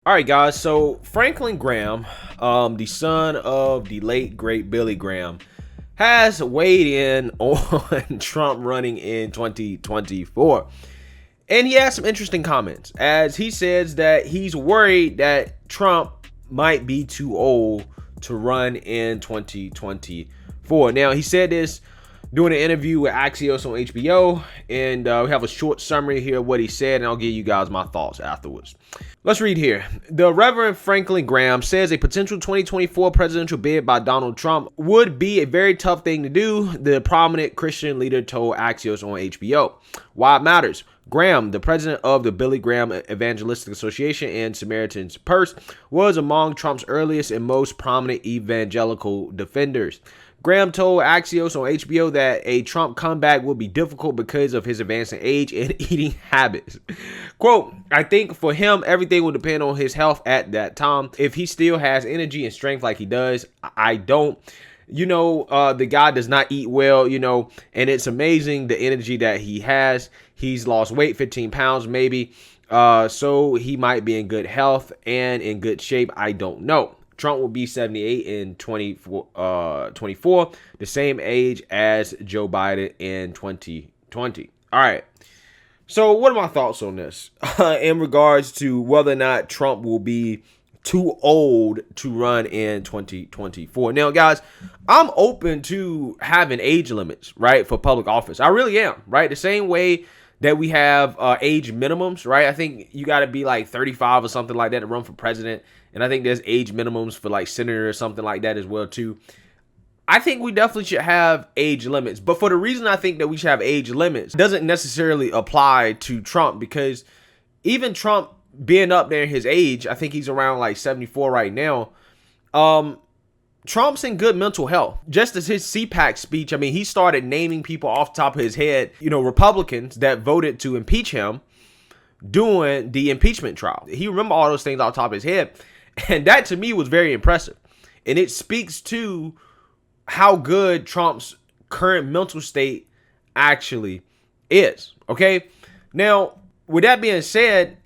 All right, guys. So Franklin Graham, the son of the late great Billy Graham, has weighed in on Trump running in 2024, and he has some interesting comments as he says that he's worried that Trump might be too old to run in 2024. Now, he said this doing an interview with Axios on HBO, and we have a short summary here of what he said, and I'll give you guys my thoughts afterwards. Let's read here. The Reverend Franklin Graham says a potential 2024 presidential bid by Donald Trump would be a very tough thing to do, the prominent Christian leader told Axios on HBO. Why it matters. Graham, the president of the Billy Graham Evangelistic Association and Samaritan's Purse, was among Trump's earliest and most prominent evangelical defenders. Graham told Axios on HBO that a Trump comeback would be difficult because of his advancing age and eating habits. Quote, I think for him, everything will depend on his health at that time. If he still has energy and strength like he does, I don't. The guy does not eat well, and it's amazing the energy that he has. He's lost weight, 15 pounds maybe. So he might be in good health and in good shape. I don't know. Trump will be 78 in 2024, the same age as Joe Biden in 2020. All right. So what are my thoughts on this in regards to whether or not Trump will be too old to run in 2024? Now, guys, I'm open to having age limits, right, for public office. I really am, right? The same way that we have age minimums, right? I think you got to be like 35 or something like that to run for president. And I think there's age minimums for like senator or something like that as well, too. I think we definitely should have age limits. But for the reason I think that we should have age limits doesn't necessarily apply to Trump, because even Trump being up there in his age, I think he's around like 74 right now. Trump's in good mental health. Just as his CPAC speech, I mean, he started naming people off the top of his head, Republicans that voted to impeach him during the impeachment trial. He remembered all those things off the top of his head. And that to me was very impressive. And it speaks to how good Trump's current mental state actually is. Okay. Now, with that being said,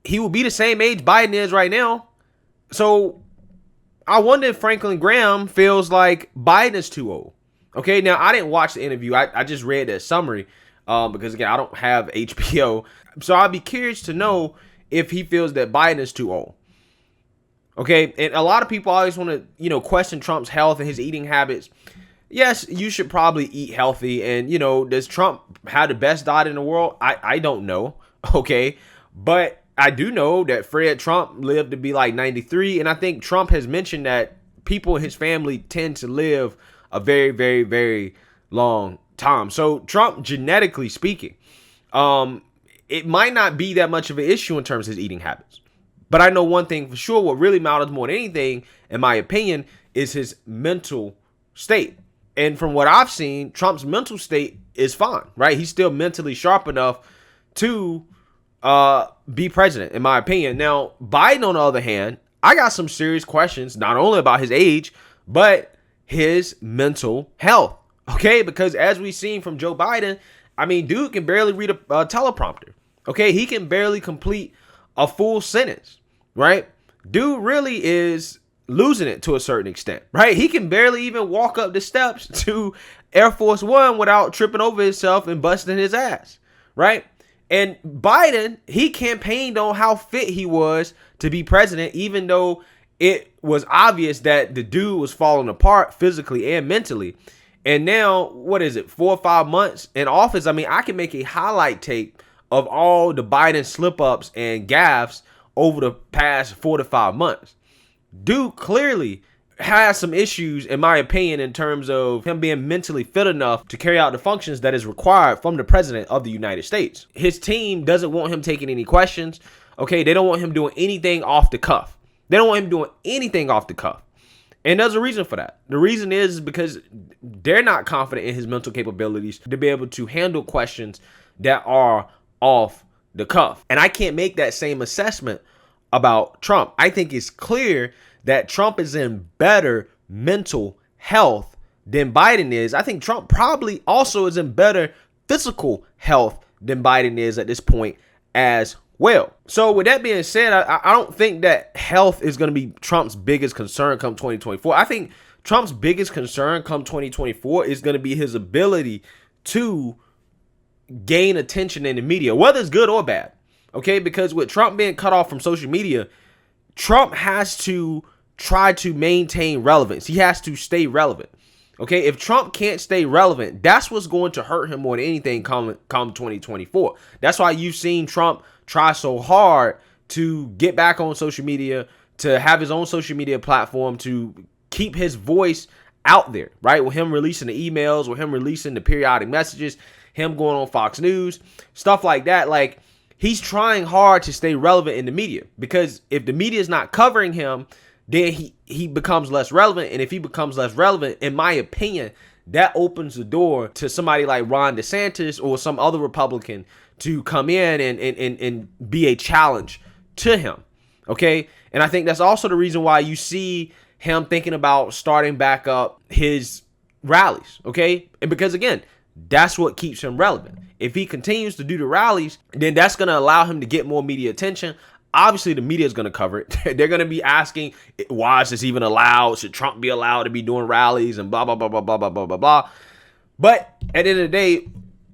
he will be the same age Biden is right now. So I wonder if Franklin Graham feels like Biden is too old. Okay. Now, I didn't watch the interview. I just read that summary because, again, I don't have HBO. So I'd be curious to know if he feels that Biden is too old. Okay, and a lot of people always want to, question Trump's health and his eating habits. Yes, you should probably eat healthy. And, does Trump have the best diet in the world? I don't know. Okay, but I do know that Fred Trump lived to be like 93. And I think Trump has mentioned that people in his family tend to live a very, very, very long time. So Trump, genetically speaking, it might not be that much of an issue in terms of his eating habits. But I know one thing for sure, what really matters more than anything, in my opinion, is his mental state. And from what I've seen, Trump's mental state is fine, right? He's still mentally sharp enough to be president, in my opinion. Now, Biden, on the other hand, I got some serious questions, not only about his age, but his mental health, okay? Because as we've seen from Joe Biden, I mean, dude can barely read a teleprompter, okay? He can barely complete a full sentence. Right? Dude really is losing it to a certain extent, right? He can barely even walk up the steps to Air Force One without tripping over himself and busting his ass, right? And Biden, he campaigned on how fit he was to be president, even though it was obvious that the dude was falling apart physically and mentally. And now, 4 or 5 months in office? I mean, I can make a highlight tape of all the Biden slip-ups and gaffes over the past 4 to 5 months. Dude clearly has some issues, in my opinion, in terms of him being mentally fit enough to carry out the functions that is required from the president of the United States. His team doesn't want him taking any questions. Okay, they don't want him doing anything off the cuff. They don't want him doing anything off the cuff. And there's a reason for that. The reason is because they're not confident in his mental capabilities to be able to handle questions that are off the cuff. And I can't make that same assessment about Trump. I think it's clear that Trump is in better mental health than Biden is. I think Trump probably also is in better physical health than Biden is at this point as well. So with that being said, I don't think that health is going to be Trump's biggest concern come 2024. I think Trump's biggest concern come 2024 is going to be his ability to gain attention in the media, whether it's good or bad. Okay, because with Trump being cut off from social media, Trump has to try to maintain relevance. He has to stay relevant. Okay, if Trump can't stay relevant, that's what's going to hurt him more than anything come 2024. That's why you've seen Trump try so hard to get back on social media, to have his own social media platform, to keep his voice out there, right? With him releasing the emails, with him releasing the periodic messages, him going on Fox News, stuff like that. Like, he's trying hard to stay relevant in the media, because if the media is not covering him, then he becomes less relevant. And if he becomes less relevant, in my opinion, that opens the door to somebody like Ron DeSantis or some other Republican to come in and be a challenge to him. Okay. And I think that's also the reason why you see him thinking about starting back up his rallies. Okay. And because, again, that's what keeps him relevant. If he continues to do the rallies, then that's going to allow him to get more media attention. Obviously, the media is going to cover it. They're going to be asking, why is this even allowed? Should Trump be allowed to be doing rallies and blah, blah, blah, blah, blah, blah, blah, blah, blah. But at the end of the day,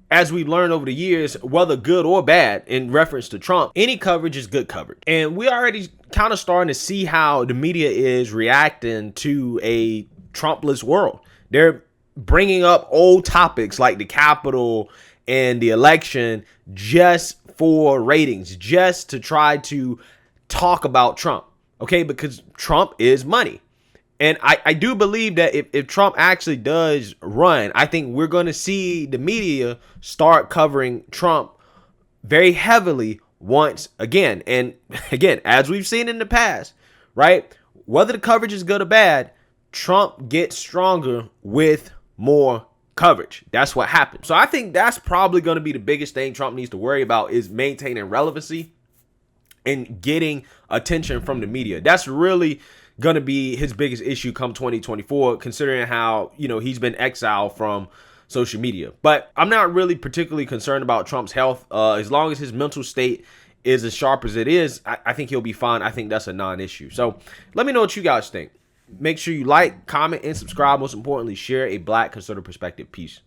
as we've learned over the years, whether good or bad, in reference to Trump, any coverage is good coverage. And we already kind of starting to see how the media is reacting to a Trumpless world. They're bringing up old topics like the Capitol and the election just for ratings, just to try to talk about Trump. Okay, because Trump is money. And I do believe that if Trump actually does run, I think we're going to see the media start covering Trump very heavily once again. And again, as we've seen in the past, right? Whether the coverage is good or bad, Trump gets stronger with more coverage. That's what happens. So I think that's probably going to be the biggest thing Trump needs to worry about, is maintaining relevancy and getting attention from the media. That's really going to be his biggest issue come 2024, considering how, he's been exiled from social media. But I'm not really particularly concerned about Trump's health. As long as his mental state is as sharp as it is, I think he'll be fine. I think that's a non-issue. So let me know what you guys think. Make sure you like, comment, and subscribe. Most importantly, share a Black conservative perspective. Peace.